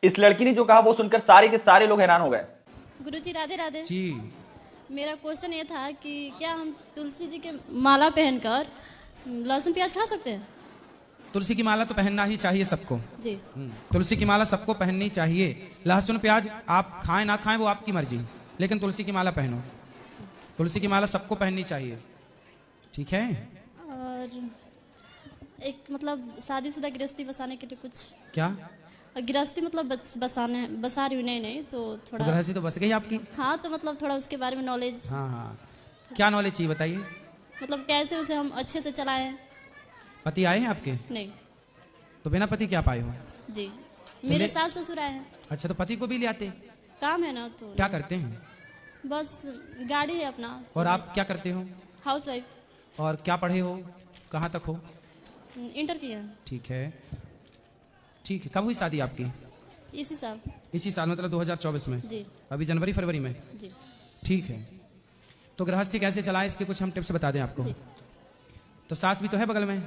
इस लड़की ने जो कहा वो सुनकर सारे के सारे लोग हैरान हो गए। गुरुजी राधे राधे जी। मेरा क्वेश्चन ये था कि क्या हम तुलसी जी के माला पहनकर लहसुन प्याज खा सकते हैं? तुलसी की माला तो पहनना ही चाहिए सबको। जी। तुलसी की माला सबको पहननी चाहिए। लहसुन प्याज आप खाएं ना खाएं वो आपकी मर्जी, लेकिन तुलसी की माला पहनो। तुलसी की माला सबको पहननी चाहिए, ठीक है। और एक मतलब शादीशुदा गृहस्थी बसाने के लिए कुछ क्या गृहस्थी मतलब बसा रही हूँ, नहीं तो थोड़ा गृहस्थी तो बस गई आपकी। हाँ, तो मतलब थोड़ा उसके बारे में नॉलेज। हाँ हाँ, क्या नॉलेज चाहिए बताइए। मतलब कैसे उसे हम अच्छे से चलाएं। पति आए हैं आपके? नहीं तो बिना पति क्या पाए हो? जी, मेरे सास ससुर आए हैं। अच्छा, तो पति को भी ले आते। काम है ना, तो क्या करते हैं? बस गाड़ी है अपना। और आप क्या करते हो? House wife. और क्या पढ़े हो, कहाँ तक हो? इंटर किया। ठीक है ठीक है। कब हुई शादी आपकी? इसी साल। इसी साल मतलब 2024 में? जी। अभी जनवरी फरवरी में? जी। ठीक है। तो गृहस्थी कैसे चलाएं इसके कुछ हम टिप्स बता दें आपको। जी। तो सास भी तो है बगल में।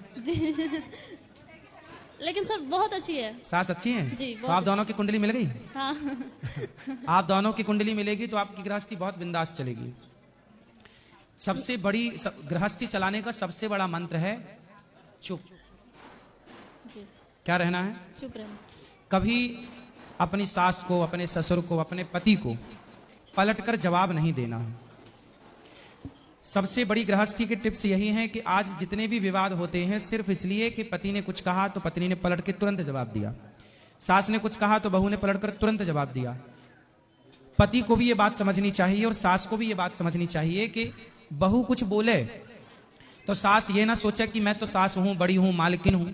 लेकिन सर बहुत अच्छी है। सास अच्छी है जी, तो आप दोनों की कुंडली मिल गई। हाँ। आप दोनों की कुंडली मिलेगी तो आपकी गृहस्थी बहुत बिंदास चलेगी। सबसे बड़ी गृहस्थी चलाने का सबसे बड़ा मंत्र है चुप। जी। क्या रहना है? चुप रहना। कभी अपनी सास को, अपने ससुर को, अपने पति को पलटकर जवाब नहीं देना है। सबसे बड़ी गृहस्थी की टिप्स यही है कि आज जितने भी विवाद होते हैं सिर्फ इसलिए कि पति ने कुछ कहा तो पत्नी ने पलट के तुरंत जवाब दिया, सास ने कुछ कहा तो बहू ने पलटकर तुरंत जवाब दिया। पति को भी ये बात समझनी चाहिए और सास को भी ये बात समझनी चाहिए कि बहू कुछ बोले तो सास ये ना सोचे कि मैं तो सास हूं, बड़ी हूं, मालकिन हूं।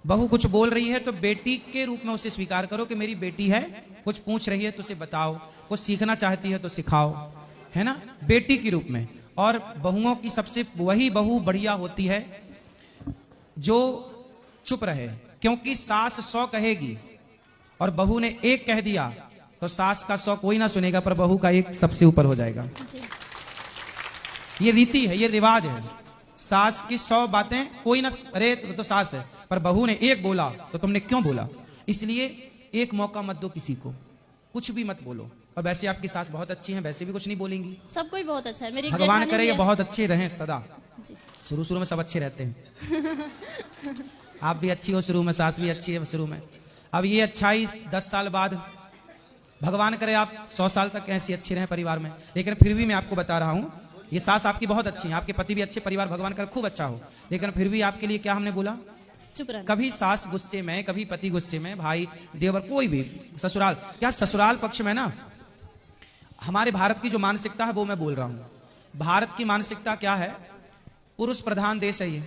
बहू कुछ बोल रही है तो बेटी के रूप में उसे स्वीकार करो कि मेरी बेटी है, कुछ पूछ रही है तो उसे बताओ, कुछ सीखना चाहती है तो सिखाओ, है ना, बेटी के रूप में। और बहुओं की सबसे वही बहू बढ़िया होती है जो चुप रहे, क्योंकि सास 100 कहेगी और बहू ने 1 कह दिया तो सास का 100 कोई ना सुनेगा, पर बहू का 1 सबसे ऊपर हो जाएगा। ये रीति है, ये रिवाज है। सास की 100 बातें कोई ना, अरे तो सास है, पर बहू ने 1 बोला तो तुमने क्यों बोला। इसलिए 1 मौका मत दो किसी को, कुछ भी मत बोलो। और वैसे आपकी सास बहुत अच्छी हैं, वैसे भी कुछ नहीं बोलेंगी। सब कोई बहुत अच्छा है। मेरी भगवान करे ये बहुत अच्छे रहें सदा। जी। शुरू में सब अच्छे रहते हैं। आप भी अच्छी हो शुरू में, सास भी अच्छी है शुरू में। अब ये अच्छाई 10 साल बाद, भगवान करे आप 100 साल तक ऐसी अच्छी रहें परिवार में। लेकिन फिर भी मैं आपको बता रहा हूं, ये सास आपकी बहुत अच्छी है, आपके पति भी अच्छे, परिवार भगवान करे खूब अच्छा हो। लेकिन फिर भी आपके लिए क्या हमने बोला? चुप रहना। कभी सास गुस्से में, कभी पति गुस्से में, भाई देवर कोई भी, ससुराल क्या, ससुराल पक्ष में ना हमारे भारत की जो मानसिकता है वो मैं बोल रहा हूं। भारत की मानसिकता क्या है? पुरुष प्रधान देश है ये।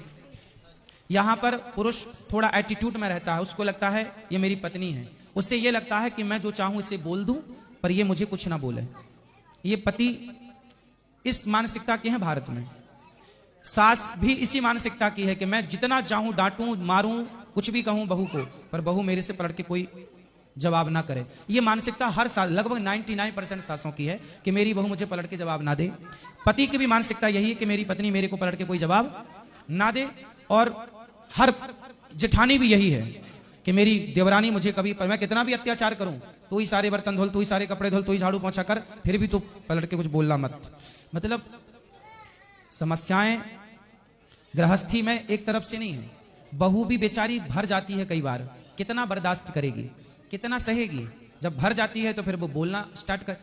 यहां पर पुरुष थोड़ा एटीट्यूड में रहता है, उसको लगता है ये मेरी पत्नी है, उससे ये लगता है कि मैं जो चाहूं इसे बोल दूं पर ये मुझे कुछ ना बोले। ये पति इस मानसिकता के हैं भारत में। सास भी इसी मानसिकता की है कि मैं जितना चाहूं डांटूं, मारूं, कुछ भी कहूं बहू को, पर बहू मेरे से पलट के कोई जवाब ना करे। ये मानसिकता हर साल लगभग 99% सासों की है कि मेरी बहू मुझे पलट के जवाब ना दे। पति की भी मानसिकता यही है कि मेरी पत्नी मेरे को पलट के कोई जवाब ना दे। और हर जेठानी भी यही है कि मेरी देवरानी मुझे कभी, पर मैं कितना भी अत्याचार करूं, तू ही सारे बर्तन धोल, तू ही सारे कपड़े धोल, तू ही झाड़ू पोंछा कर, फिर भी तू पलट के कुछ बोलना मत। मतलब समस्याएं गृहस्थी में एक तरफ से नहीं है, बहू भी बेचारी भर जाती है कई बार। कितना बर्दाश्त करेगी, कितना सहेगी? जब भर जाती है तो फिर वो बोलना स्टार्ट कर।